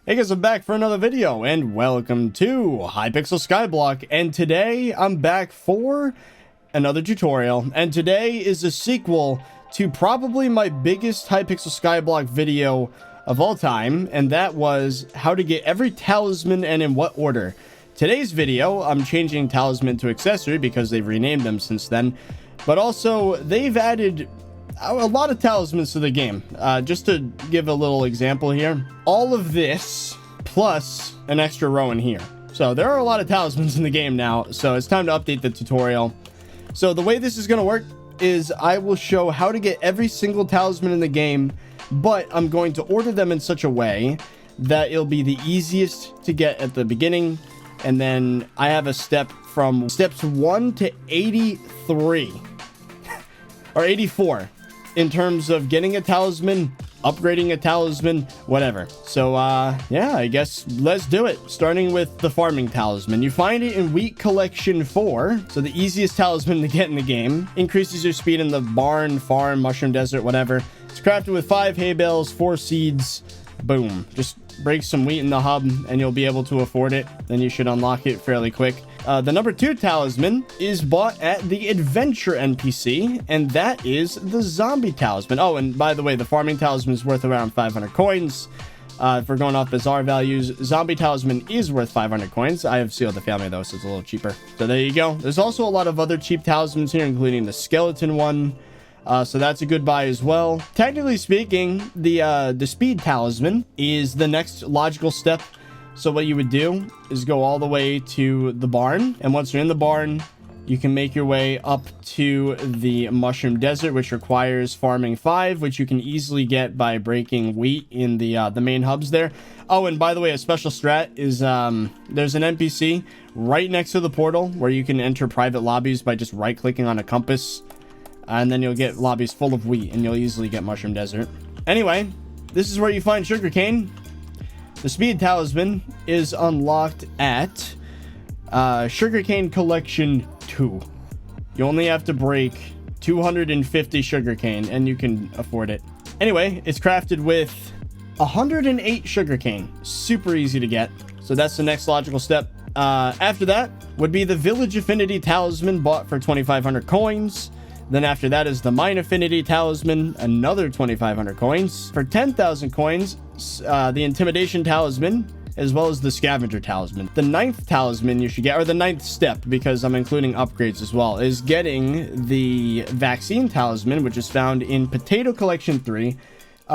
Hey guys, I'm back for another video, and welcome to Hypixel SkyBlock, and today I'm back for another tutorial, and today is a sequel to probably my biggest Hypixel SkyBlock video of all time, and that was how to get every talisman and in what order. Today's video, I'm changing talisman to accessory because they've renamed them since then, but also they've added a lot of talismans to the game. Just to give a little example here, all of this plus an extra row in here. So there are a lot of talismans in the game now, so it's time to update the tutorial. So the way this is going to work is I will show how to get every single talisman in the game, but I'm going to order them in such a way that it'll be the easiest to get at the beginning, and then I have a step from steps 1 to 83 or 84 in terms of getting a talisman, upgrading a talisman, whatever. So yeah, I guess let's do it. Starting with the farming talisman. You find it in Wheat Collection 4, so the easiest talisman to get in the game. Increases your speed in the barn, farm, mushroom desert, whatever. It's crafted with 5 hay bales, 4 seeds. Boom. Just break some wheat in the hub and you'll be able to afford it. Then you should unlock it fairly quick. The number 2 talisman is bought at the adventure NPC, and that is the zombie talisman. Oh, and by the way, the farming talisman is worth around 500 coins. If we're going off bizarre values, zombie talisman is worth 500 coins. I have sealed the family though, so it's a little cheaper. So there you go. There's also a lot of other cheap talismans here, including the skeleton one. So that's a good buy as well. Technically speaking, the speed talisman is the next logical step. So what you would do is go all the way to the barn, and once you're in the barn, you can make your way up to the mushroom desert, which requires farming 5, which you can easily get by breaking wheat in the main hubs there. Oh, and by the way, a special strat is there's an NPC right next to the portal where you can enter private lobbies by just right-clicking on a compass, and then you'll get lobbies full of wheat, and you'll easily get mushroom desert. Anyway, this is where you find sugarcane. The speed talisman is unlocked at sugarcane collection 2. You only have to break 250 sugarcane and you can afford it. Anyway, it's crafted with 108 sugarcane. Super easy to get. So that's the next logical step. After that would be the village affinity talisman, bought for 2,500 coins. Then after that is the mine affinity talisman, another 2,500 coins. For 10,000 coins, the intimidation talisman, as well as the scavenger talisman. The 9th talisman you should get, or the 9th step, because I'm including upgrades as well, is getting the vaccine talisman, which is found in Potato Collection 3.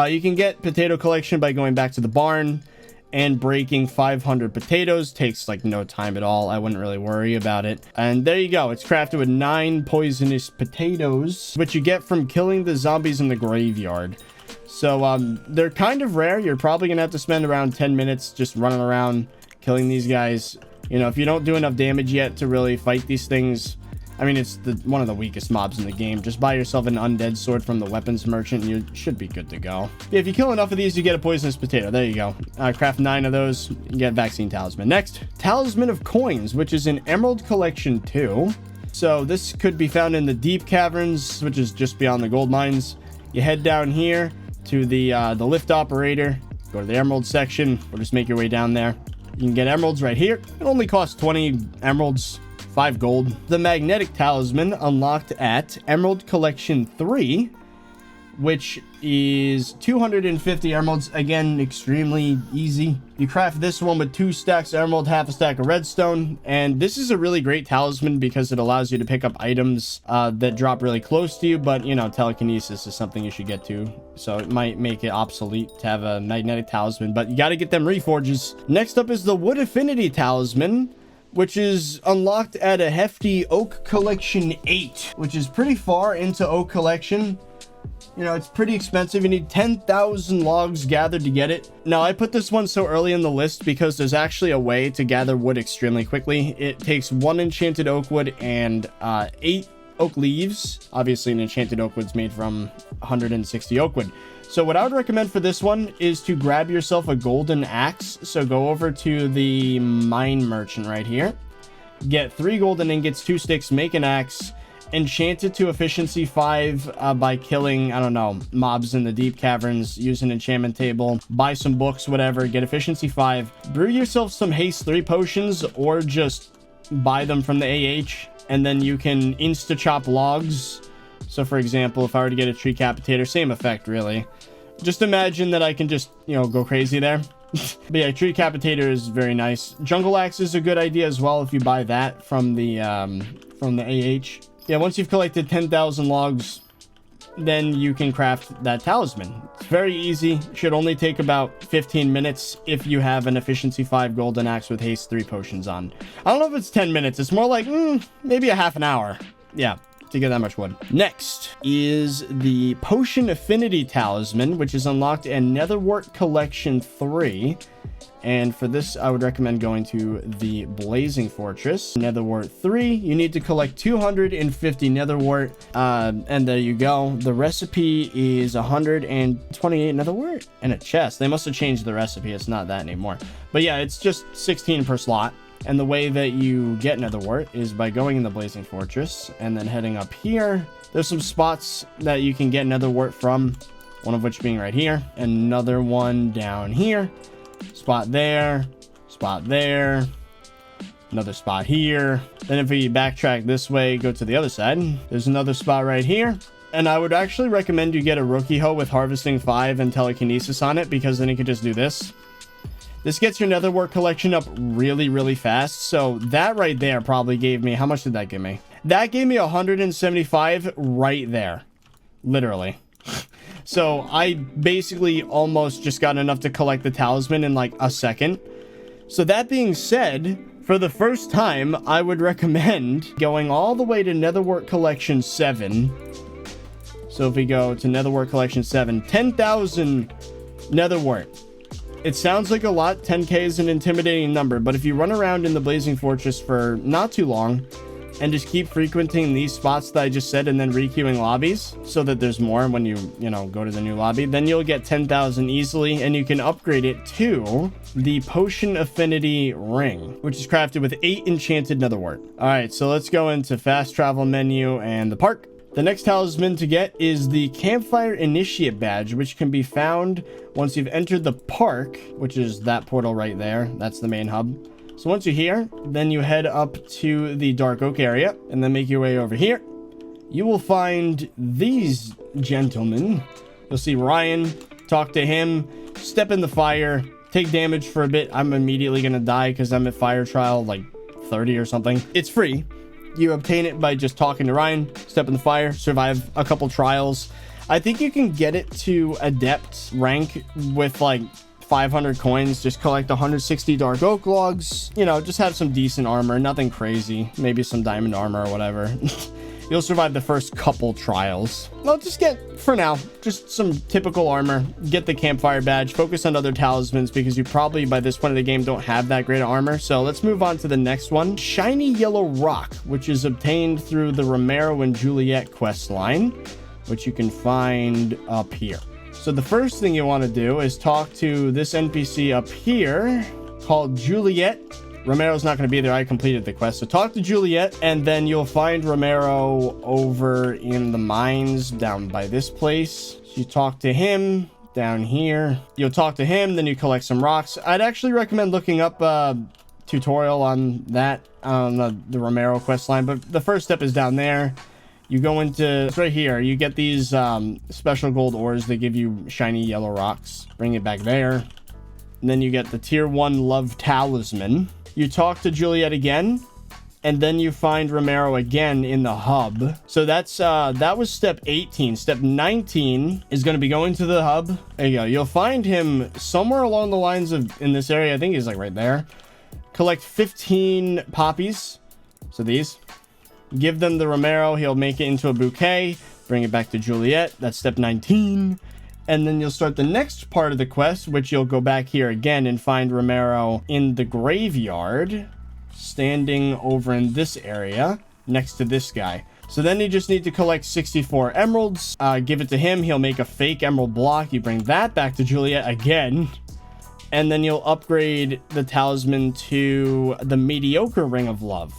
You can get Potato Collection by going back to the barn and breaking 500 potatoes. Takes like no time at all. I wouldn't really worry about it. And there you go. It's crafted with 9 poisonous potatoes, which you get from killing the zombies in the graveyard. So they're kind of rare. You're probably gonna have to spend around 10 minutes just running around killing these guys. You know, if you don't do enough damage yet to really fight these things, I mean, it's one of the weakest mobs in the game. Just buy yourself an undead sword from the weapons merchant and you should be good to go. If you kill enough of these, you get a poisonous potato. There you go. Craft 9 of those, you get vaccine talisman. Next, talisman of coins, which is in Emerald Collection 2. So this could be found in the deep caverns, which is just beyond the gold mines. You head down here to the lift operator, go to the emerald section, or just make your way down there. You can get emeralds right here. It only costs 20 emeralds, 5 gold. The magnetic talisman unlocked at Emerald Collection 3, which is 250 emeralds. Again, extremely easy. You craft this one with 2 stacks of emerald, half a stack of redstone, and this is a really great talisman because it allows you to pick up items that drop really close to you, but you know, telekinesis is something you should get to, so it might make it obsolete to have a magnetic talisman, but you got to get them reforges. Next up is the wood affinity talisman, which is unlocked at a hefty Oak Collection 8, which is pretty far into Oak Collection. You know, it's pretty expensive. You need 10,000 logs gathered to get it. Now, I put this one so early in the list because there's actually a way to gather wood extremely quickly. It takes 1 enchanted oak wood and 8 oak leaves. Obviously, an enchanted oak wood's made from 160 oak wood. So what I would recommend for this one is to grab yourself a golden axe. So go over to the mine merchant right here. Get 3 golden ingots, 2 sticks, make an axe, enchanted to efficiency 5 by killing, I don't know, mobs in the deep caverns. Use an enchantment table, buy some books, whatever, get efficiency 5. Brew yourself some haste 3 potions, or just buy them from the AH, and then you can insta chop logs. So for example, if I were to get a tree capitator, same effect really. Just imagine that I can just, you know, go crazy there. But yeah, tree capitator is very nice. Jungle axe is a good idea as well if you buy that from the AH. Yeah, once you've collected 10,000 logs, then you can craft that talisman. It's very easy. Should only take about 15 minutes if you have an efficiency 5 golden axe with haste 3 potions on. I don't know if it's 10 minutes. It's more like maybe a half an hour. Yeah, to get that much wood. Next is the Potion Affinity Talisman, which is unlocked in Netherwort Collection 3. And for this, I would recommend going to the Blazing Fortress. Netherwort 3, you need to collect 250 Netherwort. And there you go. The recipe is 128 Netherwort and a chest. They must have changed the recipe. It's not that anymore. But yeah, it's just 16 per slot. And the way that you get Netherwort is by going in the Blazing Fortress and then heading up here. There's some spots that you can get Netherwort from, one of which being right here. Another one down here. Spot there, another spot here. Then if we backtrack this way, go to the other side, there's another spot right here. And I would actually recommend you get a rookie hoe with harvesting 5 and telekinesis on it, because then you could just do this. This gets your Netherwort collection up really, really fast. So that right there probably gave me, how much did that give me? That gave me 175 right there, literally. So I basically almost just got enough to collect the talisman in like a second. So that being said, for the first time, I would recommend going all the way to Netherwort Collection 7. So if we go to Netherwort Collection 7, 10,000 Netherwort. It sounds like a lot. 10k is an intimidating number, but if you run around in the Blazing Fortress for not too long and just keep frequenting these spots that I just said, and then requeuing lobbies so that there's more when you go to the new lobby, then you'll get 10,000 easily, and you can upgrade it to the Potion Affinity Ring, which is crafted with 8 enchanted Netherwort. All right, so let's go into fast travel menu and the park. The next talisman to get is the Campfire Initiate Badge, which can be found once you've entered the park, which is that portal right there. That's the main hub. So once you're here, then you head up to the Dark Oak area and then make your way over here. You will find these gentlemen. You'll see Ryan, talk to him, step in the fire, take damage for a bit. I'm immediately going to die because I'm at fire trial like 30 or something. It's free. You obtain it by just talking to Ryan, step in the fire, survive a couple trials. I think you can get it to adept rank with like 500 coins. Just collect 160 dark oak logs, just have some decent armor, nothing crazy, maybe some diamond armor or whatever. You'll survive the first couple trials. Well, just get, for now, just some typical armor, get the campfire badge, focus on other talismans because you probably by this point of the game don't have that great armor. So let's move on to the next one. Shiny Yellow Rock, which is obtained through the Romero and Juliet quest line, which you can find up here. So the first thing you want to do is talk to this NPC up here called Juliet. Romero's not going to be there. I completed the quest. So talk to Juliet, and then you'll find Romero over in the mines down by this place. So you talk to him down here. You'll talk to him, then you collect some rocks. I'd actually recommend looking up a tutorial on that, on the Romero quest line. But the first step is down there. You go into, it's right here. You get these special gold ores that give you shiny yellow rocks. Bring it back there. And then you get the tier 1 love talisman. You talk to Juliet again, and then you find Romero again in the hub. So that's that was step 18. Step 19 is going to be going to the hub. There you go. You'll find him somewhere along the lines of, in this area. I think he's like right there. Collect 15 poppies. So these. Give them the Romero. He'll make it into a bouquet. Bring it back to Juliet. That's step 19. And then you'll start the next part of the quest, which you'll go back here again and find Romero in the graveyard, standing over in this area next to this guy. So then you just need to collect 64 emeralds, give it to him. He'll make a fake emerald block. You bring that back to Juliet again, and then you'll upgrade the talisman to the mediocre ring of love.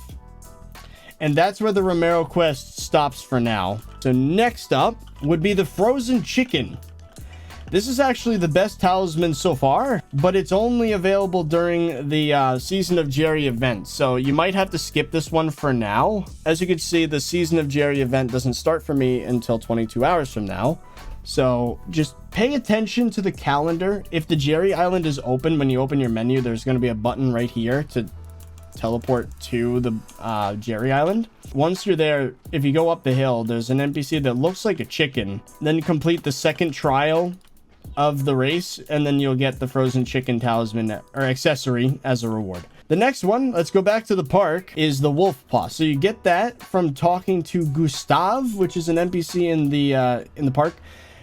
And that's where the Romero quest stops for now. So next up would be the frozen chicken. This is actually the best talisman so far, but it's only available during the Season of Jerry event. So you might have to skip this one for now. As you can see, the Season of Jerry event doesn't start for me until 22 hours from now. So just pay attention to the calendar. If the Jerry Island is open, when you open your menu, there's going to be a button right here to teleport to the Jerry Island. Once you're there, if you go up the hill, there's an NPC that looks like a chicken. Then complete the second trial of the race, and then you'll get the frozen chicken talisman or accessory as a reward. The next one, let's go back to the park, is the wolf paw. So you get that from talking to Gustav, which is an NPC in the park.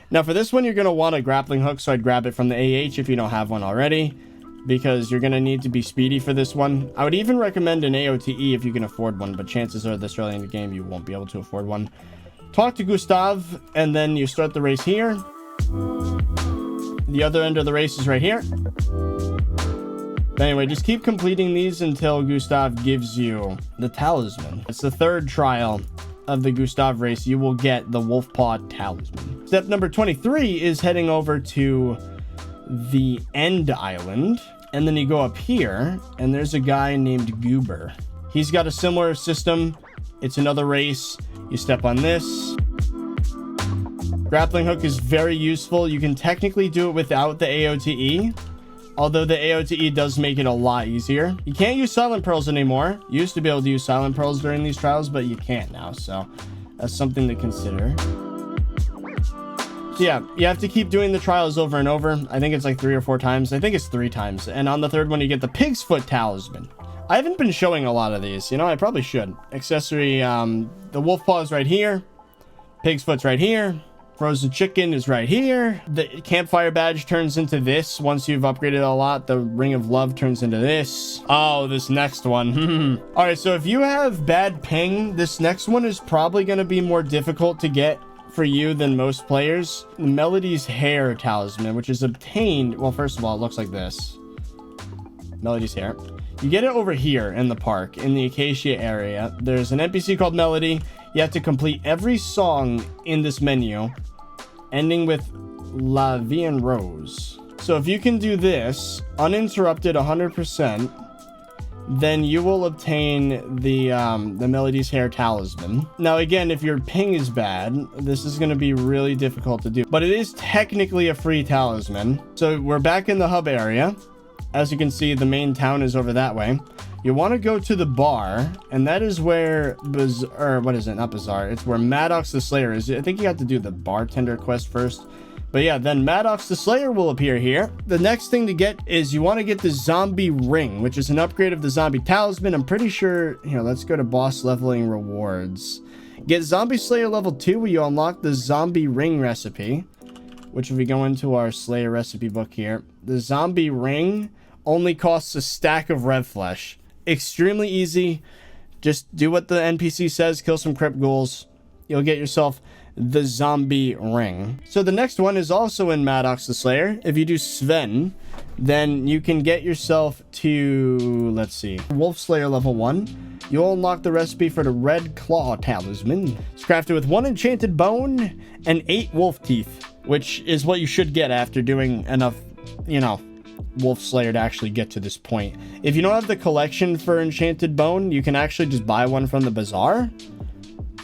Now for this one, you're going to want a grappling hook, so I'd grab it from the AH if you don't have one already, because you're going to need to be speedy for this one. I would even recommend an AOTE if you can afford one, but chances are this early in the game you won't be able to afford one. Talk to Gustav, and then you start the race here. The other end of the race is right here. But anyway, just keep completing these until Gustav gives you the talisman. It's the third trial of the Gustav race. You will get the wolf paw talisman. Step number 23 is heading over to the end island, and then you go up here and there's a guy named Goober. He's got a similar system. It's another race. You step on this. Grappling hook is very useful. You can technically do it without the AOTE, although the AOTE does make it a lot easier. You can't use silent pearls anymore. You used to be able to use silent pearls during these trials, but you can't now, so that's something to consider. So yeah, you have to keep doing the trials over and over. I think it's like 3 or 4 times. I think it's 3 times. And on the third one, you get the pig's foot talisman. I haven't been showing a lot of these. You know, I probably should. Accessory, the wolf paw is right here. Pig's foot's right here. Frozen chicken is right here. The campfire badge turns into this. Once you've upgraded a lot, the ring of love turns into this. Oh, this next one. All right, so if you have bad ping, this next one is probably going to be more difficult to get for you than most players. The Melody's hair talisman, which is obtained. Well, first of all, it looks like this. Melody's hair. You get it over here in the park, in the Acacia area. There's an NPC called Melody. You have to complete every song in this menu, ending with La Vie en Rose. So if you can do this uninterrupted 100%, then you will obtain the Melody's hair talisman. Now again, if your ping is bad, this is going to be really difficult to do, but it is technically a free talisman. So we're back in the hub area. As you can see, the main town is over that way. You want to go to the bar, and that is where what is it? Not Bazaar. It's where Maddox the Slayer is. I think you have to do the bartender quest first. But yeah, then Maddox the Slayer will appear here. The next thing to get is you want to get the zombie ring, which is an upgrade of the zombie talisman. I'm pretty sure, here, let's go to boss leveling rewards. Get zombie slayer level 2 where you unlock the zombie ring recipe, which if we go into our slayer recipe book here, the zombie ring only costs a stack of red flesh. Extremely easy. Just do what the NPC says, kill some crypt ghouls. You'll get yourself the zombie ring. So the next one is also in Maddox the Slayer. If you do Sven, then you can get yourself to, let's see, Wolf Slayer level 1. You'll unlock the recipe for the Red Claw Talisman. It's crafted with 1 enchanted bone and 8 wolf teeth, which is what you should get after doing enough, you know, Wolf Slayer to actually get to this point. If you don't have the collection for enchanted bone, you can actually just buy one from the bazaar,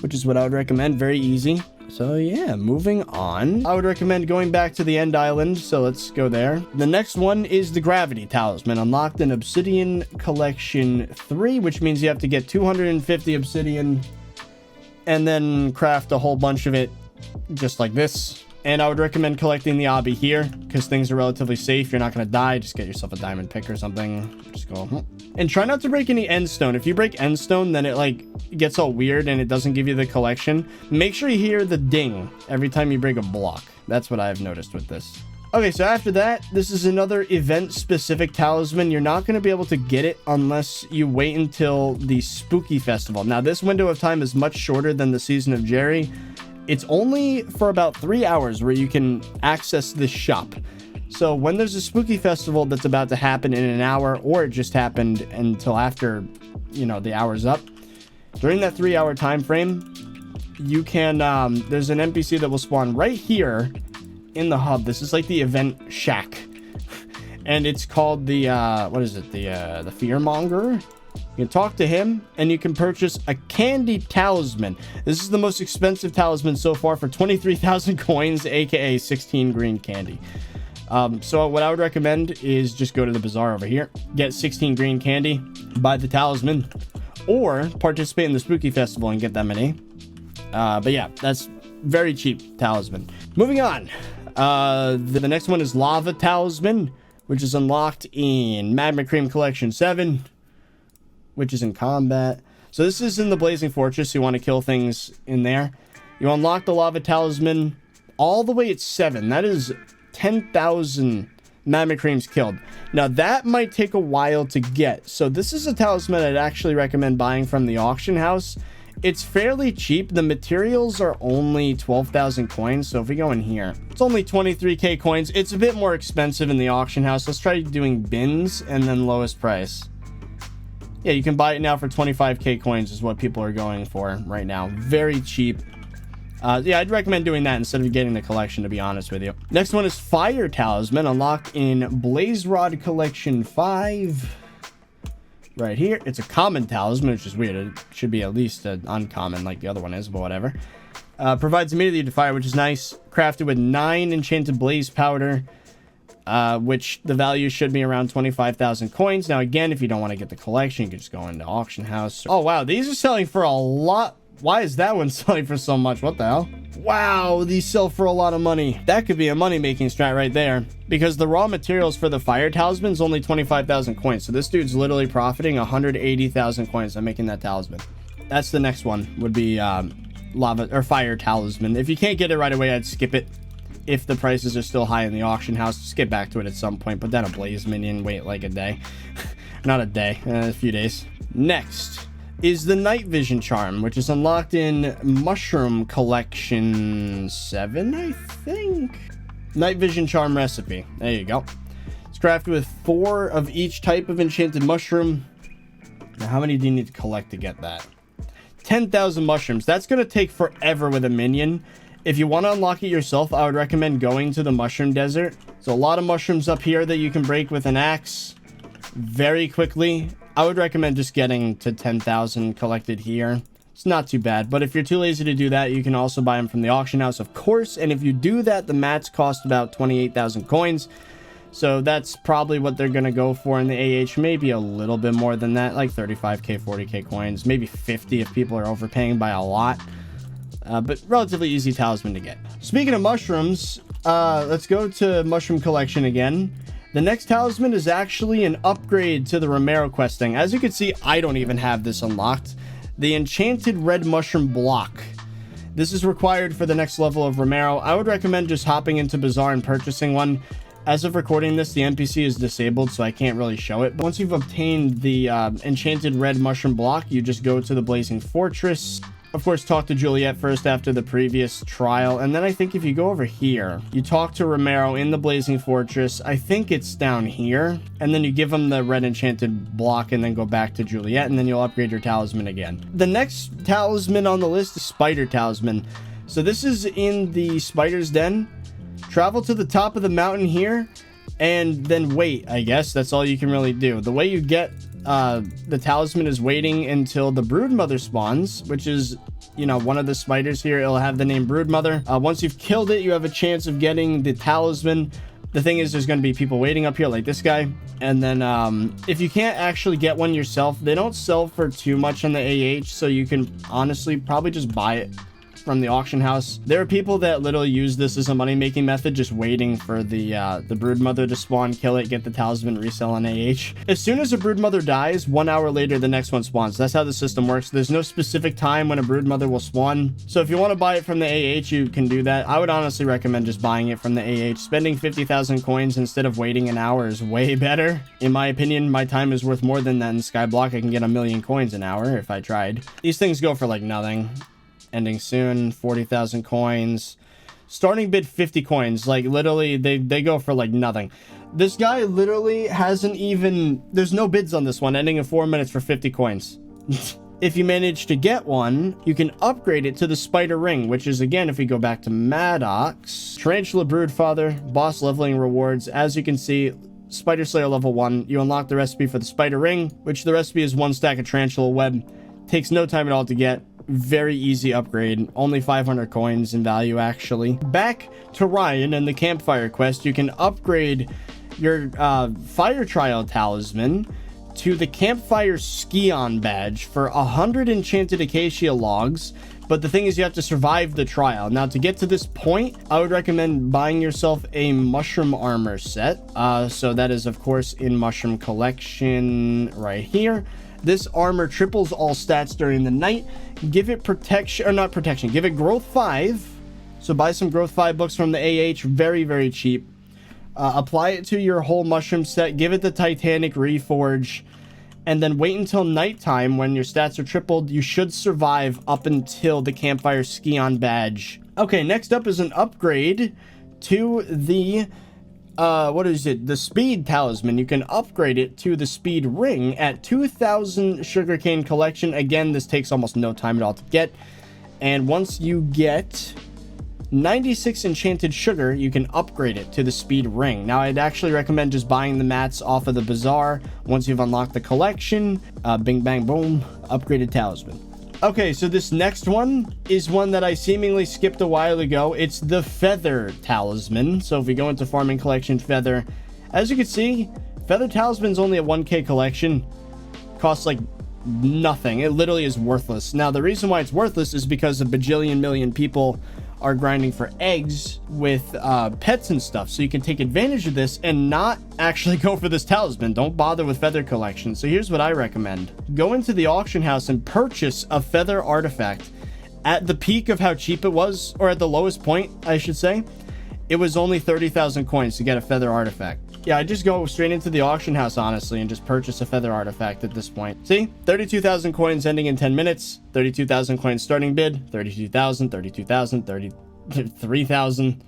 which is what I would recommend. Very easy. So yeah, moving on. I would recommend going back to the end island, so let's go there. The next one is the Gravity Talisman, unlocked in Obsidian Collection 3, which means you have to get 250 obsidian and then craft a whole bunch of it just like this. And I would recommend collecting the obby here because things are relatively safe. You're not going to die. Just get yourself a diamond pick or something. Just go. And try not to break any endstone. If you break endstone, then it like gets all weird and it doesn't give you the collection. Make sure you hear the ding every time you break a block. That's what I've noticed with this. Okay, so after that, this is another event-specific talisman. You're not going to be able to get it unless you wait until the Spooky Festival. Now, this window of time is much shorter than the Season of Jerry. It's only for about 3 hours where you can access this shop. So when there's a spooky festival that's about to happen in an hour, or it just happened until after, you know, the hour's up, During that 3-hour time frame, you can, there's an NPC that will spawn right here in the hub. This is like the event shack. And it's called the, what is it? The Fearmonger. You can talk to him, and you can purchase a candy talisman. This is the most expensive talisman so far for 23,000 coins, aka 16 green candy. So what I would recommend is just go to the bazaar over here, get 16 green candy, buy the talisman, or participate in the spooky festival and get that many. But yeah, that's very cheap talisman. Moving on. The next one is Lava Talisman, which is unlocked in Magma Cream Collection 7, which is in combat. So this is in the Blazing Fortress. You want to kill things in there. You unlock the Lava Talisman all the way at 7. That is 10,000 Magma Creams killed. Now that might take a while to get. So this is a talisman I'd actually recommend buying from the auction house. It's fairly cheap. The materials are only 12,000 coins. So if we go in here, it's only 23k coins. It's a bit more expensive in the auction house. Let's try doing bins and then lowest price. Yeah, you can buy it now for 25k coins is what people are going for right now. Very cheap. Yeah, I'd recommend doing that instead of getting the collection, to be honest with you. Next one is Fire Talisman, unlocked in Blaze Rod Collection 5. Right here. It's a common talisman, which is weird. It should be at least an uncommon like the other one is, but whatever. Provides immunity to fire, which is nice. Crafted with 9 enchanted blaze powder, which the value should be around 25,000 coins. Now, again, if you don't want to get the collection, you can just go into auction house. Oh, wow. These are selling for a lot. Why is that one selling for so much? What the hell? Wow, these sell for a lot of money. That could be a money-making strat right there, because the raw materials for the Fire Talisman is only 25,000 coins. So this dude's literally profiting 180,000 coins on making that talisman. That's the next one, would be Lava or Fire Talisman. If you can't get it right away, I'd skip it. If the prices are still high in the auction house, just get back to it at some point. Put down a blaze minion, wait like a day. Not a day, a few days. Next is the Night Vision Charm, which is unlocked in Mushroom Collection 7, I think. Night Vision Charm recipe. There you go. It's crafted with 4 of each type of enchanted mushroom. Now, how many do you need to collect to get that? 10,000 mushrooms. That's going to take forever with a minion. If you want to unlock it yourself, I would recommend going to the Mushroom Desert. So a lot of mushrooms up here that you can break with an axe very quickly. I would recommend just getting to 10,000 collected here. It's not too bad, but if you're too lazy to do that, you can also buy them from the auction house, of course. And if you do that, the mats cost about 28,000 coins. So that's probably what they're going to go for in the AH. Maybe a little bit more than that, like 35k, 40k coins, maybe 50 if people are overpaying by a lot. But relatively easy talisman to get. Speaking of mushrooms, let's go to Mushroom Collection again. The next talisman is actually an upgrade to the Romero questing. As you can see, I don't even have this unlocked. The Enchanted Red Mushroom Block. This is required for the next level of Romero. I would recommend just hopping into Bazaar and purchasing one. As of recording this, the NPC is disabled, so I can't really show it. But once you've obtained the Enchanted Red Mushroom Block, you just go to the Blazing Fortress. Of course, talk to Juliet first after the previous trial. And then I think if you go over here, you talk to Romero in the Blazing Fortress. I think it's down here. And then you give him the red enchanted block and then go back to Juliet. And then you'll upgrade your talisman again. The next talisman on the list is Spider Talisman. So this is in the Spider's Den. Travel to the top of the mountain here. And then wait, I guess. That's all you can really do. The way you get the talisman is waiting until the Broodmother spawns, which is, you know, one of the spiders here. It'll have the name Broodmother. Once you've killed it, you have a chance of getting the talisman. The thing is, there's going to be people waiting up here like this guy. And then if you can't actually get one yourself, they don't sell for too much on the AH, so you can honestly probably just buy it from the auction house. There are people that literally use this as a money-making method, just waiting for the Broodmother to spawn, kill it, get the talisman, resell on AH. As soon as a Broodmother dies, 1 hour later, the next one spawns. That's how the system works. There's no specific time when a Broodmother will spawn. So if you want to buy it from the AH, you can do that. I would honestly recommend just buying it from the AH. Spending 50,000 coins instead of waiting an hour is way better. In my opinion, my time is worth more than that in SkyBlock. I can get 1,000,000 coins an hour if I tried. These things go for like nothing. Ending soon, 40,000 coins. Starting bid 50 coins. Like literally they go for like nothing. This guy literally hasn't even, there's no bids on this one. Ending in 4 minutes for 50 coins. if you manage to get one, you can upgrade it to the spider ring, which is, again, if we go back to Maddox, Tarantula Broodfather, boss leveling rewards. As you can see, Spider Slayer level 1, you unlock the recipe for the spider ring, which the recipe is 1 stack of tarantula web. Takes no time at all to get. Very easy upgrade. Only 500 coins in value, actually. Back to Ryan and the campfire quest, you can upgrade your fire trial talisman to the campfire ski-on badge for 100 enchanted acacia logs. But the thing is, you have to survive the trial. Now, to get to this point, I would recommend buying yourself a mushroom armor set. So that is, of course, in mushroom collection right here. This armor triples all stats during the night. Give it protection, or not protection, give it growth 5. So buy some growth 5 books from the AH, very, very cheap. Apply it to your whole mushroom set, give it the Titanic Reforge, and then wait until nighttime when your stats are tripled. You should survive up until the campfire ski-on badge. Okay, next up is an upgrade to the what is it? The speed talisman. You can upgrade it to the speed ring at 2,000 sugarcane collection. Again, this takes almost no time at all to get. And once you get 96 enchanted sugar, you can upgrade it to the speed ring. Now, I'd actually recommend just buying the mats off of the bazaar once you've unlocked the collection. Bing, bang, boom, upgraded talisman. Okay, so this next one is one that I seemingly skipped a while ago. It's the feather talisman. So if we go into farming collection feather, as you can see, feather talisman's only a 1k collection. Costs like nothing. It literally is worthless. Now, the reason why it's worthless is because a bajillion million people are grinding for eggs with pets and stuff, so you can take advantage of this and not actually go for this talisman. Don't bother with feather collection. So here's what I recommend: go into the auction house and purchase a feather artifact. At the peak of how cheap it was, or at the lowest point, I should say, it was only 30,000 coins to get a feather artifact. Yeah, I just go straight into the auction house, honestly, and just purchase a feather artifact at this point. See? 32,000 coins ending in 10 minutes. 32,000 coins starting bid. 32,000, 32,000, 33,000.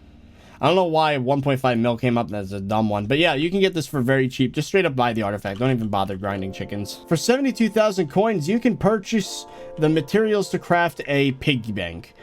I don't know why 1.5 mil came up. That's a dumb one. But yeah, you can get this for very cheap. Just straight up buy the artifact. Don't even bother grinding chickens. For 72,000 coins, you can purchase the materials to craft a piggy bank.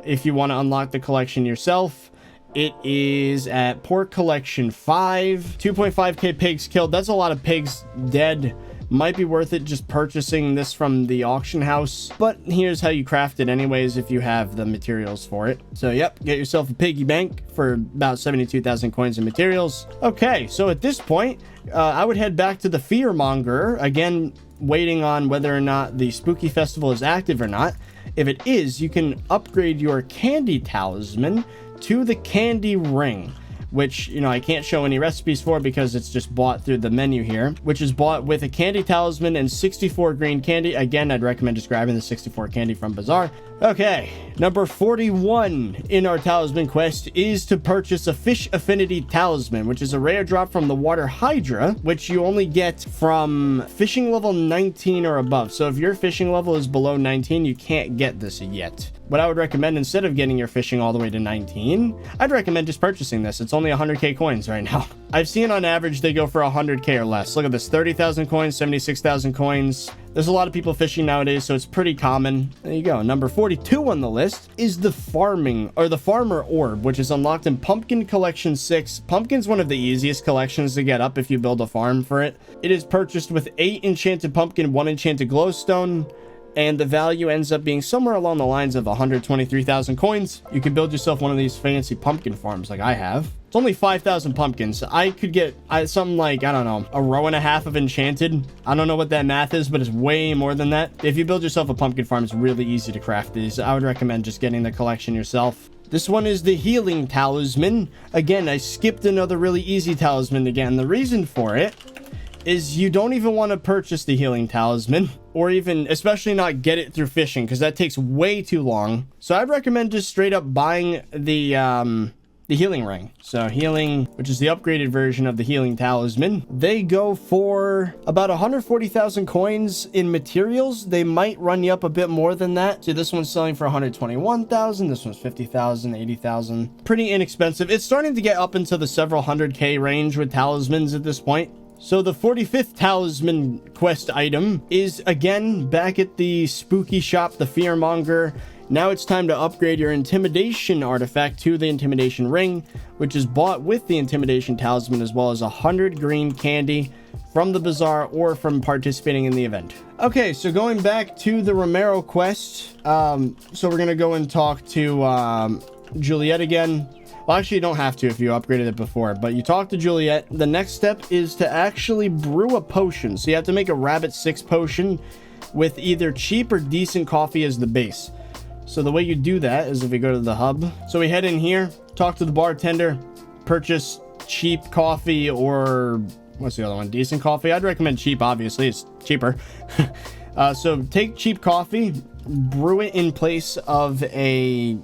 If you want to unlock the collection yourself, it is at Port Collection 5. 2.5k pigs killed. That's a lot of pigs dead. Might be worth it just purchasing this from the auction house. But here's how you craft it anyways if you have the materials for it. So yep, get yourself a piggy bank for about 72,000 coins in materials. Okay, so at this point, I would head back to the Fearmonger. Again, waiting on whether or not the Spooky Festival is active or not. If it is, you can upgrade your candy talisman to the candy ring, which, you know, I can't show any recipes for because it's just bought through the menu here, which is bought with a candy talisman and 64 green candy. Again, I'd recommend just grabbing the 64 candy from Bazaar. Okay, number 41 in our talisman quest is to purchase a fish affinity talisman, which is a rare drop from the water hydra, which you only get from fishing level 19 or above. So if your fishing level is below 19, you can't get this yet. What I would recommend, instead of getting your fishing all the way to 19, I'd recommend just purchasing this. It's only 100k coins right now. I've seen on average they go for 100k or less. Look at this, 30,000 coins, 76,000 coins. There's a lot of people fishing nowadays, so it's pretty common. There you go. Number 42 on the list is the farmer orb, which is unlocked in Pumpkin Collection 6. Pumpkin's one of the easiest collections to get up if you build a farm for it. It is purchased with 8 enchanted pumpkin, 1 enchanted glowstone, and the value ends up being somewhere along the lines of 123,000 coins. You can build yourself one of these fancy pumpkin farms like I have. It's only 5,000 pumpkins. I could get something like, I don't know, a row and a half of enchanted. I don't know what that math is, but it's way more than that. If you build yourself a pumpkin farm, it's really easy to craft these. I would recommend just getting the collection yourself. This one is the healing talisman. Again, I skipped another really easy talisman again. The reason for it is you don't even want to purchase the healing talisman, or even, especially not get it through fishing, because that takes way too long. So I'd recommend just straight up buying the healing ring. So healing, which is the upgraded version of the healing talisman, they go for about 140,000 coins in materials. They might run you up a bit more than that. So this one's selling for 121,000. This one's 50,000, 80,000. Pretty inexpensive. It's starting to get up into the several 100k range with talismans at this point. So the 45th talisman quest item is again back at the spooky shop, the Fearmonger. Now it's time to upgrade your intimidation artifact to the intimidation ring, which is bought with the intimidation talisman, as well as 100 green candy from the bazaar or from participating in the event. Okay, so going back to the Romero quest, so we're gonna go and talk to Juliet again. Well, actually, you don't have to if you upgraded it before, but you talk to Juliet. The next step is to actually brew a potion. So you have to make a Rabbit 6 potion with either cheap or decent coffee as the base. So the way you do that is if we go to the hub. So we head in here, talk to the bartender, purchase cheap coffee, or what's the other one? Decent coffee. I'd recommend cheap, obviously. It's cheaper. So take cheap coffee, brew it in place of an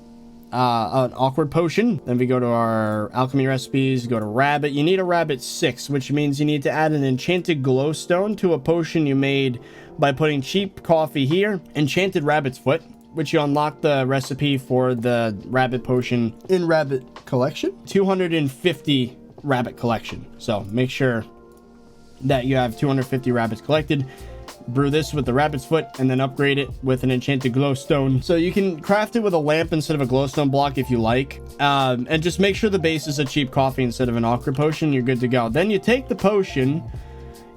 awkward potion. Then we go to our alchemy recipes, go to rabbit. You need a Rabbit 6, which means you need to add an enchanted glowstone to a potion you made by putting cheap coffee here, enchanted rabbit's foot, which you unlock the recipe for the rabbit potion in rabbit collection, 250 rabbit collection. So make sure that you have 250 rabbits collected. Brew this with the rabbit's foot and then upgrade it with an enchanted glowstone. So you can craft it with a lamp instead of a glowstone block if you like. And just make sure the base is a cheap coffee instead of an awkward potion. You're good to go. Then you take the potion,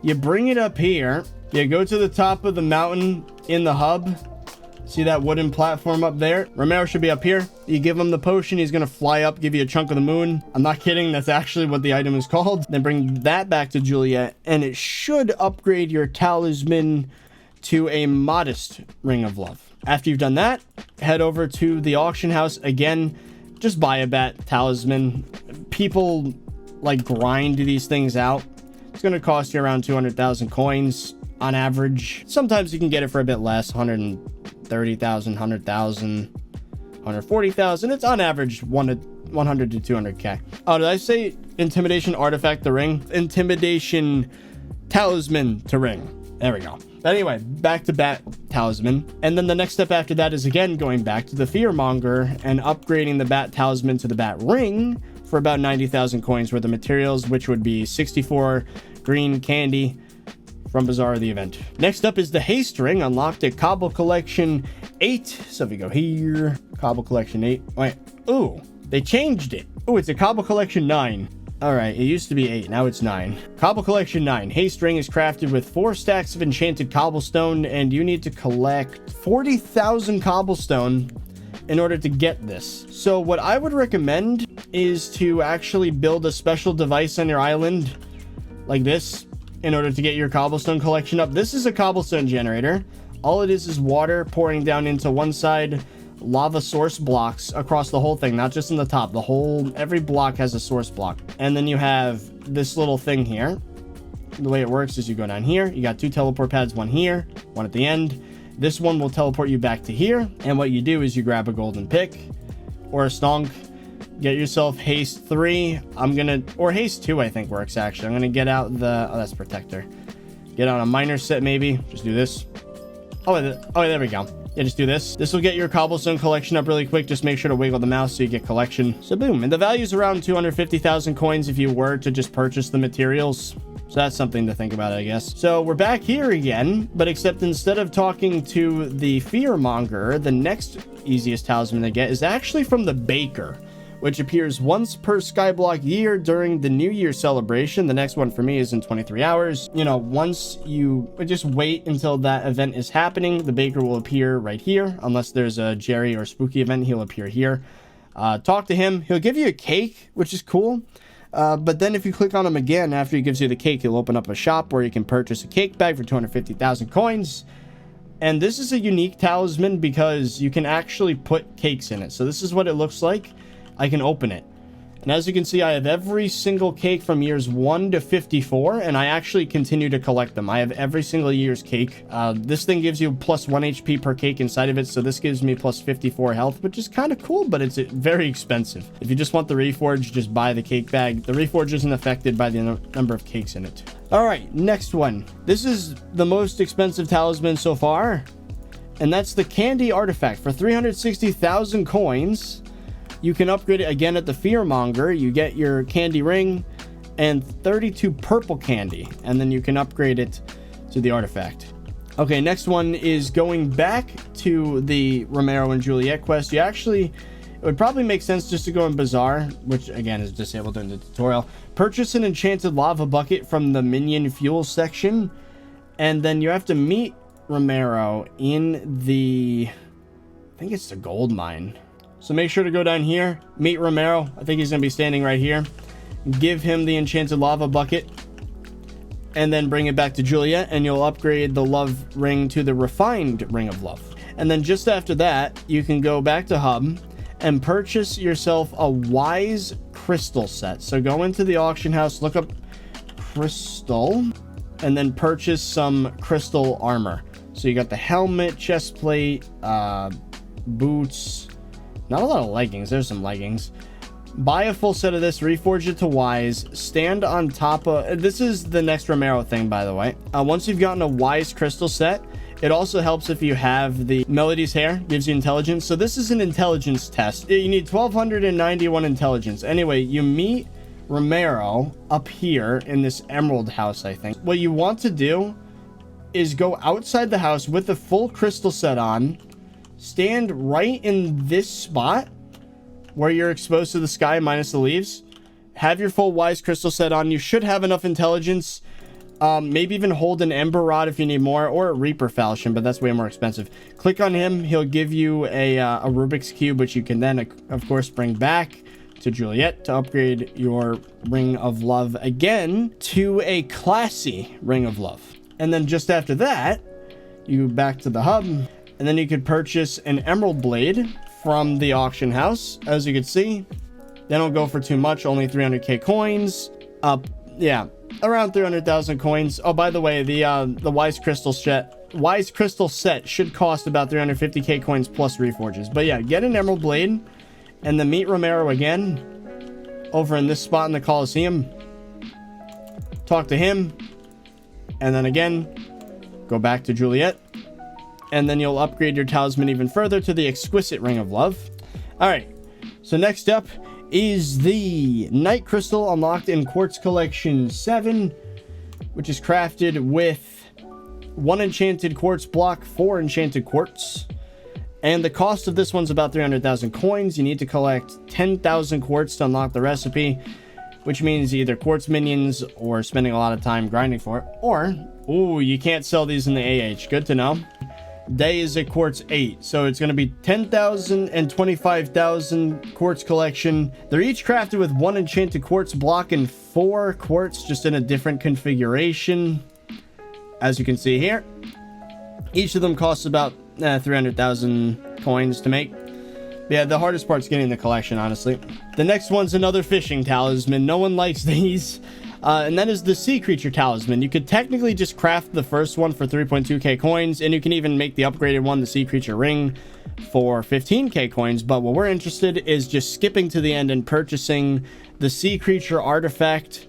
you bring it up here, you go to the top of the mountain in the hub. See that wooden platform up there? Romero should be up here. You give him the potion, he's gonna fly up, give you a chunk of the moon. I'm not kidding, that's actually what the item is called. Then bring that back to Juliet, and it should upgrade your talisman to a modest ring of love. After you've done that, head over to the auction house again. Just buy a bat talisman. People like grind these things out. It's gonna cost you around 200,000 coins on average. Sometimes you can get it for a bit less, 130,000, 100,000, 140,000. It's on average 100 to 200k. Oh, did I say intimidation artifact to ring? Intimidation talisman to ring. There we go. Anyway, back to bat talisman. And then the next step after that is again going back to the Fearmonger and upgrading the bat talisman to the bat ring for about 90,000 coins worth of materials, which would be 64 green candy from Bazaar of the event. Next up is the haste ring, unlocked at Cobble Collection 8. So if we go here, Cobble Collection 8. Wait, ooh, they changed it. Ooh, it's a Cobble Collection 9. All right, it used to be 8, now it's 9. Cobble Collection 9. Haste ring is crafted with 4 stacks of enchanted cobblestone, and you need to collect 40,000 cobblestone in order to get this. So what I would recommend is to actually build a special device on your island like this, in order to get your cobblestone collection up. This is a cobblestone generator. All it is water pouring down into one side, lava source blocks across the whole thing, not just in the top. Every block has a source block. And then you have this little thing here. The way it works is you go down here, you got 2 teleport pads, one here, one at the end. This one will teleport you back to here. And what you do is you grab a golden pick or a stonk, get yourself haste 3. Or haste 2, I think works actually. I'm gonna get out that's protector. Get out a miner set maybe. Just do this. Oh, there we go. Yeah, just do this. This will get your cobblestone collection up really quick. Just make sure to wiggle the mouse so you get collection. So boom. And the value is around 250,000 coins if you were to just purchase the materials. So that's something to think about, I guess. So we're back here again, but except instead of talking to the Fearmonger, the next easiest talisman to get is actually from the baker, which appears once per skyblock year during the New Year celebration. The next one for me is in 23 hours. You know, once you just wait until that event is happening, the baker will appear right here. Unless there's a Jerry or Spooky event, he'll appear here. Talk to him. He'll give you a cake, which is cool. But then if you click on him again, after he gives you the cake, he'll open up a shop where you can purchase a cake bag for 250,000 coins. And this is a unique talisman because you can actually put cakes in it. So this is what it looks like. I can open it. And as you can see, I have every single cake from years 1 to 54, and I actually continue to collect them. I have every single year's cake. This thing gives you plus 1 HP per cake inside of it, so this gives me plus 54 health, which is kind of cool, but it's very expensive. If you just want the reforge, just buy the cake bag. The reforge isn't affected by the number of cakes in it. All right, next one. This is the most expensive talisman so far, and that's the candy artifact. For 360,000 coins, you can upgrade it again at the Fearmonger. You get your candy ring, and 32 purple candy, and then you can upgrade it to the artifact. Okay, next one is going back to the Romero and Juliet quest. It would probably make sense just to go in Bazaar, which again is disabled in the tutorial. Purchase an enchanted lava bucket from the minion fuel section, and then you have to meet Romero in the, I think it's the gold mine. So make sure to go down here, meet Romero. I think he's gonna be standing right here. Give him the enchanted lava bucket, and then bring it back to Juliet, and you'll upgrade the love ring to the refined ring of love. And then just after that, you can go back to Hub and purchase yourself a wise crystal set. So go into the auction house, look up crystal, and then purchase some crystal armor. So you got the helmet, chest plate, boots, not a lot of leggings. There's some leggings. Buy a full set of this, reforge it to wise, stand on top of, this is the next Romero thing, by the way. Once you've gotten a wise crystal set, it also helps if you have the Melody's hair, gives you intelligence. So this is an intelligence test. You need 1291 intelligence. Anyway, you meet Romero up here in this emerald house, I think. What you want to do is go outside the house with the full crystal set on, stand right in this spot where you're exposed to the sky minus the leaves, have your full wise crystal set on. You should have enough intelligence. Maybe even hold an ember rod if you need more, or a reaper falchion, but that's way more expensive. Click on him. He'll give you a Rubik's cube, which you can then of course bring back to Juliet to upgrade your ring of love again to a classy ring of love. And then just after that, you back to the hub, and then you could purchase an emerald blade from the auction house. As you can see, they don't go for too much, only 300k coins. Yeah, around 300,000 coins. Oh, by the way, the wise crystal set should cost about 350k coins plus reforges. But yeah, get an emerald blade, and then meet Romero again over in this spot in the Coliseum. Talk to him, and then again go back to Juliet, and then you'll upgrade your talisman even further to the exquisite ring of love. All right, so next up is the Night Crystal, unlocked in Quartz Collection 7, which is crafted with 1 enchanted quartz block, 4 enchanted quartz. And the cost of this one's about 300,000 coins. You need to collect 10,000 quartz to unlock the recipe, which means either quartz minions or spending a lot of time grinding for it. Or, ooh, you can't sell these in the AH. Good to know. Day is at quartz 8, so it's going to be 10,000 and 25,000 quartz collection. They're each crafted with 1 enchanted quartz block and 4 quartz, just in a different configuration, as you can see here. Each of them costs about 300,000 coins to make. Yeah, the hardest part's getting the collection, honestly. The next one's another fishing talisman. No one likes these. And that is the Sea Creature Talisman. You could technically just craft the first one for 3.2k coins, and you can even make the upgraded one, the Sea Creature Ring, for 15k coins. But what we're interested is just skipping to the end and purchasing the Sea Creature Artifact,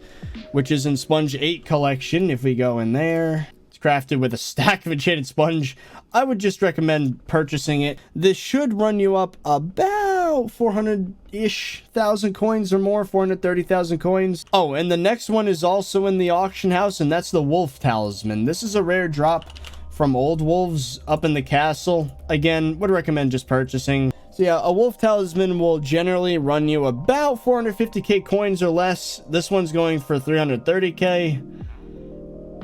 which is in Sponge 8 collection. If we go in there, it's crafted with a stack of enchanted sponge. I would just recommend purchasing it. This should run you up about 400-ish thousand coins or more, 430,000 coins. Oh, and the next one is also in the auction house, and that's the Wolf Talisman. This is a rare drop from old wolves up in the castle. Again, would recommend just purchasing. So yeah, a Wolf Talisman will generally run you about 450k coins or less. This one's going for 330k.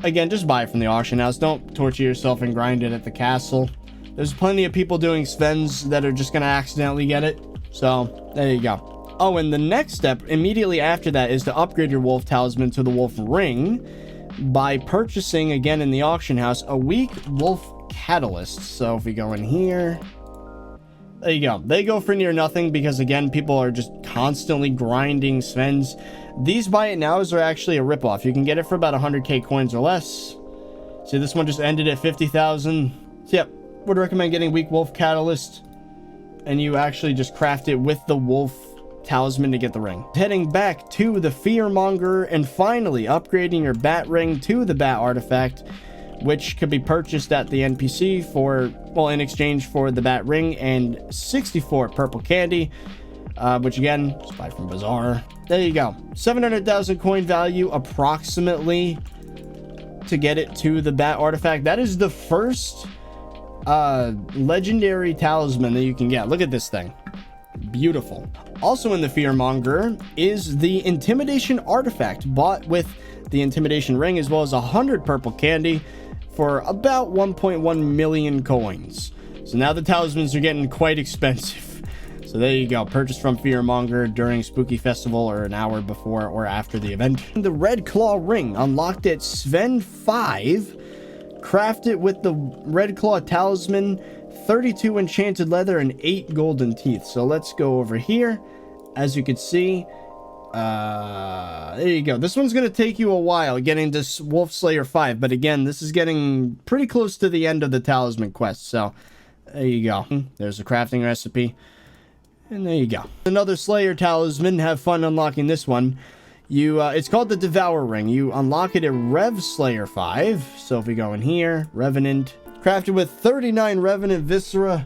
Again, just buy it from the auction house. Don't torture yourself and grind it at the castle. There's plenty of people doing Svens that are just going to accidentally get it. So, there you go. Oh, and the next step immediately after that is to upgrade your Wolf Talisman to the Wolf Ring by purchasing, again in the auction house, a weak Wolf Catalyst. So, if we go in here, there you go. They go for near nothing because, again, people are just constantly grinding Svens. These buy it nows are actually a ripoff. You can get it for about 100k coins or less. See, this one just ended at 50,000. So, yep, would recommend getting weak Wolf Catalyst, and you actually just craft it with the Wolf Talisman to get the ring. Heading back to the Fearmonger, and finally upgrading your Bat Ring to the Bat Artifact, which could be purchased at the NPC for, well, in exchange for the Bat Ring and 64 purple candy, which again, just buy from Bazaar. There you go. 700,000 coin value approximately to get it to the bat artifact. That is the first legendary talisman that you can get. Look at this thing. Beautiful. Also in the Fearmonger is the intimidation artifact, bought with the intimidation ring, as well as 100 purple candy for about 1.1 million coins. So now the talismans are getting quite expensive. So there you go. Purchased from Fearmonger during Spooky Festival or an hour before or after the event. The Red Claw ring, unlocked at Sven 5. Crafted with the Red Claw Talisman, 32 enchanted leather, and 8 golden teeth. So let's go over here. As you can see, there you go. This one's going to take you a while getting this Wolf Slayer 5. But again, this is getting pretty close to the end of the talisman quest. So there you go. There's a crafting recipe. And there you go. Another Slayer talisman. Have fun unlocking this one. It's called the Devour Ring. You unlock it at Rev Slayer 5. So if we go in here, Revenant. Crafted with 39 Revenant Viscera,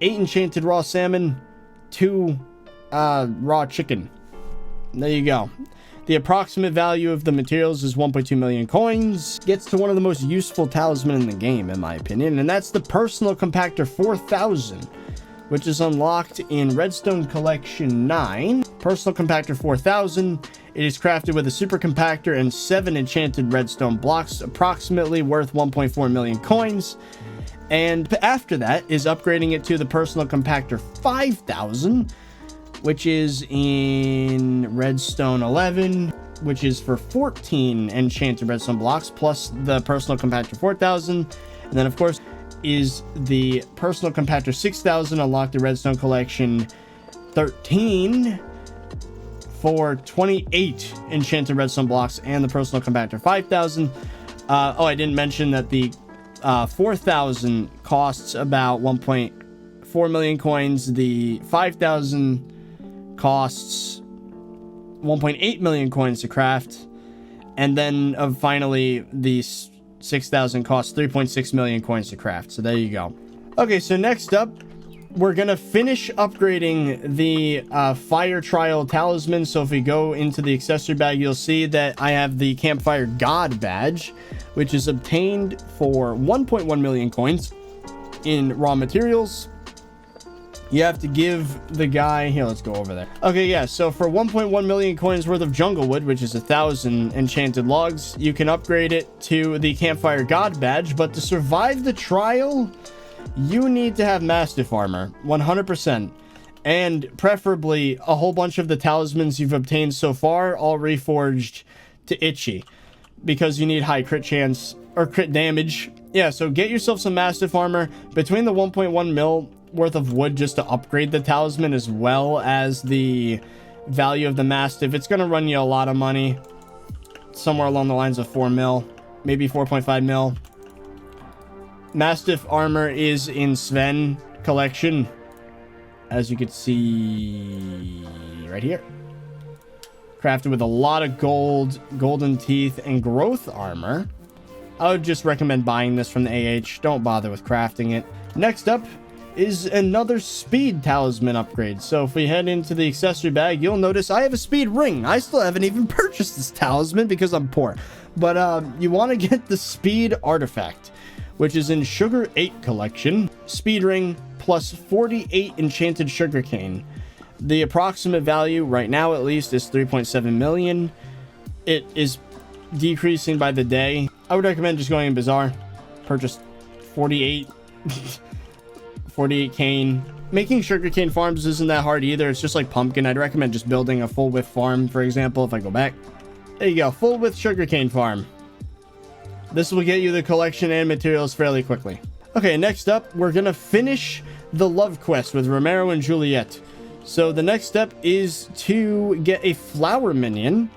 8 enchanted raw salmon, 2 raw chicken. There you go. The approximate value of the materials is 1.2 million coins. Gets to one of the most useful talisman in the game, in my opinion. And that's the Personal Compactor 4000. Which is unlocked in Redstone Collection 9. Personal Compactor 4000. It is crafted with a Super Compactor and 7 enchanted redstone blocks, approximately worth 1.4 million coins. And after that is upgrading it to the Personal Compactor 5000, which is in Redstone 11, which is for 14 enchanted redstone blocks, plus the Personal Compactor 4000. And then, of course, is the Personal Compactor 6000, unlocked in Redstone Collection 13 for 28 enchanted redstone blocks, and the Personal Compactor 5000. I didn't mention that the 4000 costs about 1.4 million coins. The 5000 costs 1.8 million coins to craft, and then finally the 6,000 costs 3.6 million coins to craft. So there you go. Okay, so next up, we're gonna finish upgrading the fire trial talisman. So if we go into the accessory bag, you'll see that I have the campfire god badge, which is obtained for 1.1 million coins in raw materials. You have to give the guy here. Let's go over there. Okay, yeah, so for 1.1 million coins worth of jungle wood, which is 1,000 enchanted logs, you can upgrade it to the campfire god badge. But to survive the trial, you need to have mastiff armor 100%, and preferably a whole bunch of the talismans you've obtained so far all reforged to itchy, because you need high crit chance or crit damage. Yeah, so get yourself some mastiff armor. Between the 1.1 mil worth of wood just to upgrade the talisman, as well as the value of the mastiff, it's going to run you a lot of money, somewhere along the lines of 4 mil, maybe 4.5 mil. Mastiff armor is in Sven collection, as you can see right here. Crafted with a lot of gold, golden teeth, and growth armor. I would just recommend buying this from the AH. Don't bother with crafting it. Next up is another speed talisman upgrade. So if we head into the accessory bag, you'll notice I have a speed ring. I still haven't even purchased this talisman because I'm poor. But you want to get the speed artifact, which is in Sugar 8 collection. Speed ring plus 48 enchanted sugarcane. The approximate value right now, at least, is 3.7 million. It is decreasing by the day. I would recommend just going in Bazaar. Purchase 48 cane. Making sugarcane farms isn't that hard either. It's just like pumpkin. I'd recommend just building a full width farm, for example. If I go back, there you go, full width sugarcane farm. This will get you the collection and materials fairly quickly. Okay, next up, we're gonna finish the love quest with Romero and Juliet. So the next step is to get a flower minion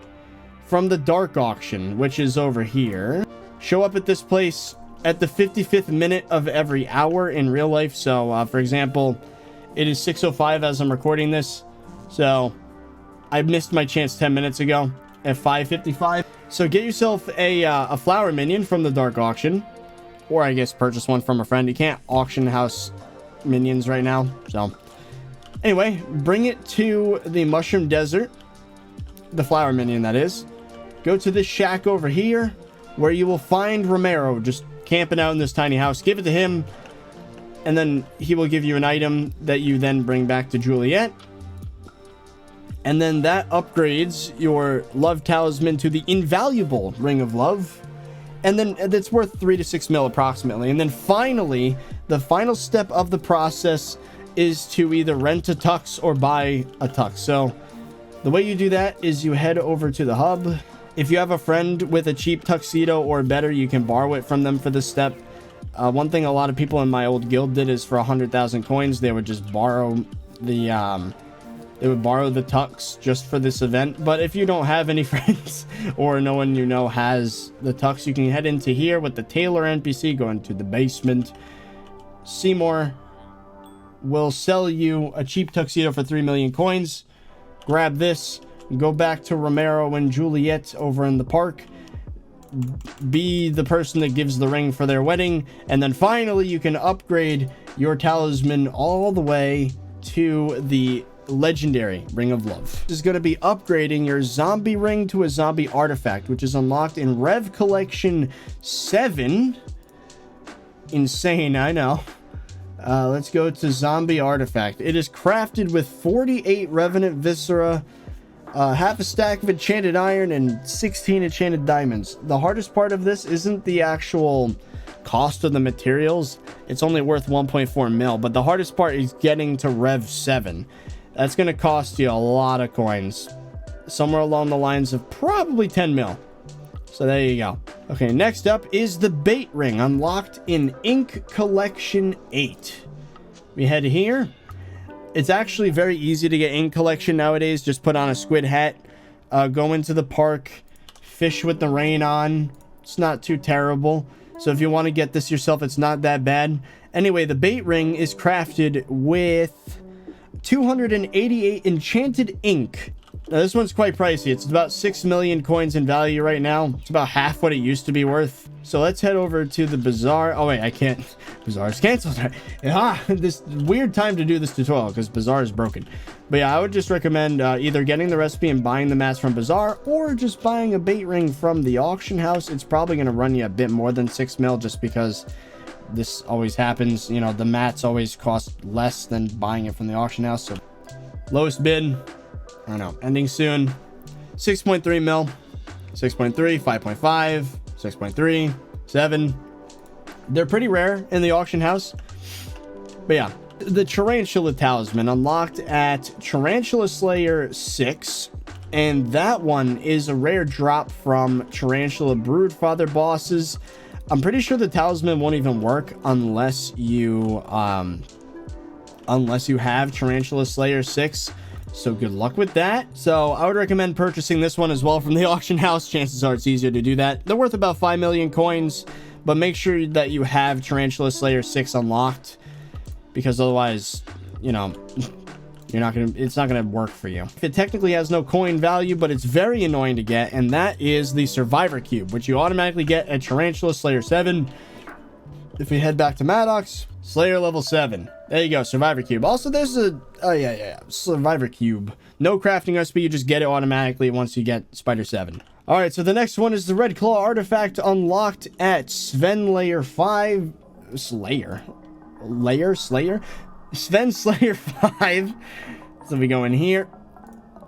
from the dark auction, which is over here. Show up at this place at the 55th minute of every hour in real life. So for example, it is 6:05 as I'm recording this, so I missed my chance 10 minutes ago at 5:55. So get yourself a flower minion from the dark auction, or I guess purchase one from a friend. You can't auction house minions right now. So anyway, bring it to the mushroom desert, the flower minion, that is. Go to this shack over here, where you will find Romero just camping out in this tiny house. Give it to him, and then he will give you an item that you then bring back to Juliet. And then that upgrades your love talisman to the invaluable Ring of Love. And then that's worth 3 to 6 mil approximately. And then finally, the final step of the process is to either rent a tux or buy a tux. So the way you do that is you head over to the hub. If you have a friend with a cheap tuxedo or better, you can borrow it from them for this step. One thing a lot of people in my old guild did is for 100,000 coins, they would just borrow the tux just for this event. But if you don't have any friends or no one you know has the tux, you can head into here with the tailor NPC, go into the basement. Seymour will sell you a cheap tuxedo for 3 million coins. Grab this, go back to Romero and Juliet over in the park. Be the person that gives the ring for their wedding. And then finally, you can upgrade your talisman all the way to the legendary Ring of Love. This is going to be upgrading your zombie ring to a zombie artifact, which is unlocked in Rev Collection 7. Insane, I know. Let's go to zombie artifact. It is crafted with 48 revenant viscera, half a stack of enchanted iron, and 16 enchanted diamonds. The hardest part of this isn't the actual cost of the materials. It's only worth 1.4 mil, but the hardest part is getting to Rev 7. That's going to cost you a lot of coins. Somewhere along the lines of probably 10 mil. So there you go. Okay, next up is the bait ring, unlocked in Ink Collection 8. We head here. It's actually very easy to get Ink Collection nowadays. Just put on a squid hat, go into the park, fish with the rain on. It's not too terrible. So if you want to get this yourself, it's not that bad. Anyway, the bait ring is crafted with 288 enchanted ink. Now, this one's quite pricey. It's about 6 million coins in value right now. It's about half what it used to be worth. So let's head over to the bazaar. Oh wait, I can't. Bazaar's canceled. This weird time to do this tutorial because bazaar is broken. But yeah, I would just recommend either getting the recipe and buying the mats from bazaar, or just buying a bait ring from the auction house. It's probably going to run you a bit more than 6 mil just because this always happens. You know, the mats always cost less than buying it from the auction house. So lowest bid, I don't know, ending soon. 6.3 mil, 6.3, 5.5, 6.3, 7. They're pretty rare in the auction house. But yeah, the Tarantula Talisman unlocked at Tarantula Slayer 6. And that one is a rare drop from Tarantula Broodfather bosses. I'm pretty sure the talisman won't even work unless you have Tarantula Slayer 6. So good luck with that. So I would recommend purchasing this one as well from the auction house. Chances are it's easier to do that. They're worth about 5 million coins, but make sure that you have Tarantula Slayer 6 unlocked, because otherwise, you know, it's not gonna work for you. It technically has no coin value, but it's very annoying to get, and that is the Survivor Cube, which you automatically get at Tarantula Slayer 7. If we head back to Maddox, Slayer level 7. There you go, Survivor Cube. Also, there's a Survivor Cube. No crafting recipe, you just get it automatically once you get Spider 7. Alright, so the next one is the Red Claw artifact, unlocked at Sven Layer 5. Slayer? Sven Slayer 5. So we go in here.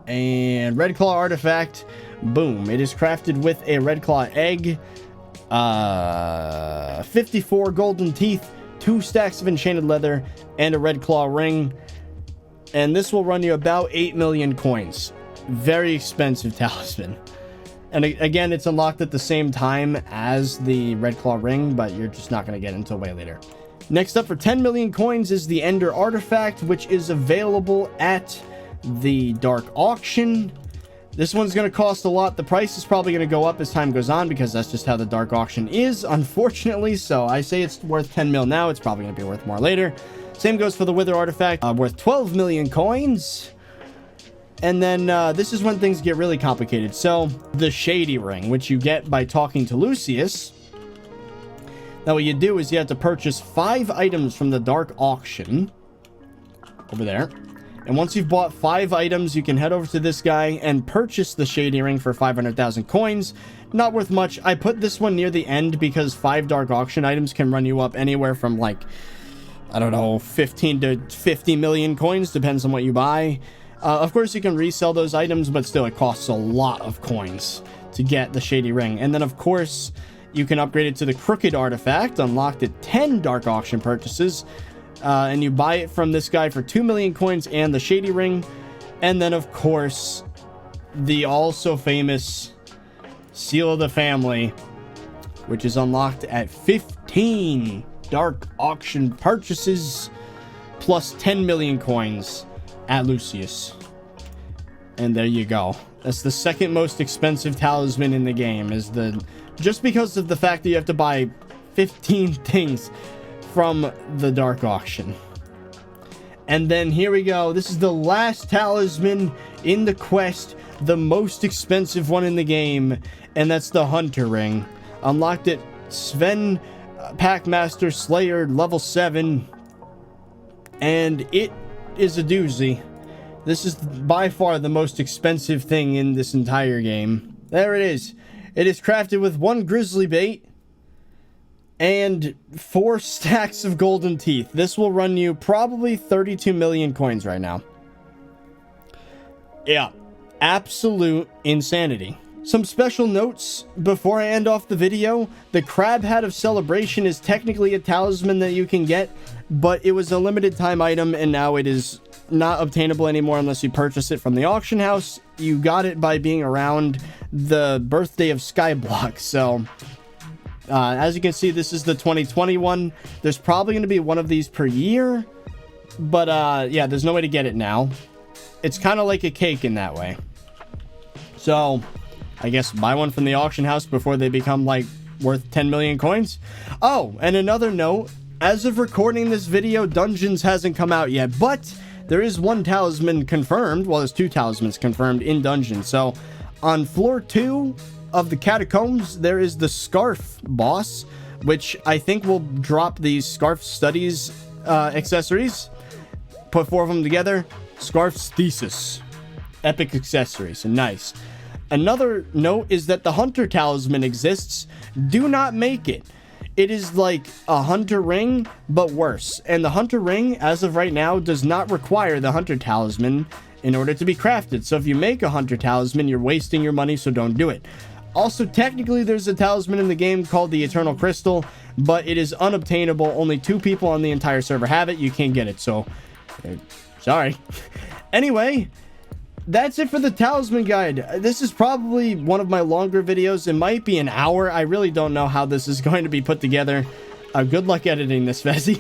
And Red Claw artifact. Boom. It is crafted with a Red Claw egg. 54 golden teeth, 2 stacks of enchanted leather, and a Red Claw ring. And this will run you about 8 million coins. Very expensive talisman. And again, it's unlocked at the same time as the Red Claw ring, but you're just not going to get it until way later. Next up for 10 million coins is the Ender artifact, which is available at the Dark Auction. This one's going to cost a lot. The price is probably going to go up as time goes on, because that's just how the Dark Auction is, unfortunately. So I say it's worth 10 mil now. It's probably going to be worth more later. Same goes for the Wither artifact, worth 12 million coins. And then this is when things get really complicated. So the Shady Ring, which you get by talking to Lucius. Now what you do is you have to purchase 5 items from the Dark Auction over there. And once you've bought 5 items, you can head over to this guy and purchase the shady ring for 500,000 coins. Not worth much. I put this one near the end because 5 dark auction items can run you up anywhere from like, I don't know, 15 to 50 million coins, depends on what you buy. Of course, you can resell those items, but still it costs a lot of coins to get the shady ring. And then, of course, you can upgrade it to the crooked artifact, unlocked at 10 dark auction purchases. And you buy it from this guy for 2 million coins and the shady ring. And then, of course, the also famous Seal of the Family, which is unlocked at 15 dark auction purchases plus 10 million coins at Lucius. And there you go. That's the second most expensive talisman in the game, just because of the fact that you have to buy 15 things from the dark auction. And then here we go. This is the last talisman in the quest, the most expensive one in the game, and that's the Hunter Ring. Unlocked at Sven Packmaster Slayer level 7, and it is a doozy. This is by far the most expensive thing in this entire game. There it is. It is crafted with 1 grizzly bait and 4 stacks of golden teeth. This will run you probably 32 million coins right now. Yeah, absolute insanity. Some special notes before I end off the video. The Crab Hat of Celebration is technically a talisman that you can get, but it was a limited time item, and now it is not obtainable anymore unless you purchase it from the auction house. You got it by being around the birthday of SkyBlock. So as you can see, this is the 2021. There's probably going to be one of these per year, but yeah, there's no way to get it now. It's kind of like a cake in that way. So I guess buy one from the auction house before they become like worth 10 million coins. Oh, and another note, as of recording this video, Dungeons hasn't come out yet, but there is 1 talisman confirmed. Well, there's 2 talismans confirmed in Dungeons. So on floor 2 of the catacombs, there is the Scarf boss, which I think will drop these Scarf Studies accessories. Put 4 of them together. Scarf's Thesis. Epic accessories. Nice. Another note is that the Hunter Talisman exists. Do not make it. It is like a Hunter Ring, but worse. And the Hunter Ring, as of right now, does not require the Hunter Talisman in order to be crafted. So if you make a Hunter Talisman, you're wasting your money, so don't do it. Also, technically, there's a talisman in the game called the Eternal Crystal, but it is unobtainable. Only 2 people on the entire server have it. You can't get it, so sorry. Anyway, that's it for the talisman guide. This is probably one of my longer videos. It might be an hour. I really don't know how this is going to be put together. Good luck editing this, Fezzy.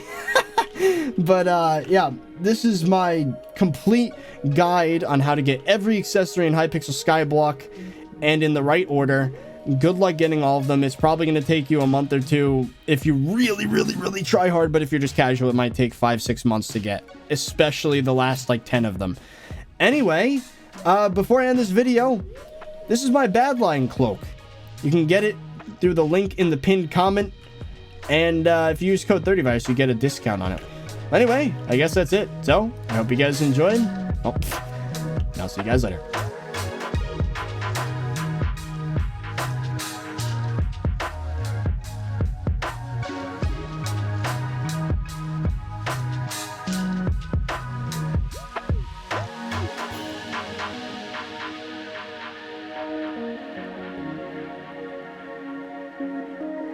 But yeah, this is my complete guide on how to get every accessory in Hypixel SkyBlock and in the right order. Good luck getting all of them. It's probably going to take you a month or 2 if you really try hard, but if you're just casual, it might take 5-6 months to get, especially the last like 10 of them. Anyway, before I end this video, this is my Badline cloak. You can get it through the link in the pinned comment, and if you use code ThirtyVirus, you get a discount on it. Anyway, I guess that's it. So I hope you guys enjoyed. Oh, I'll see you guys later.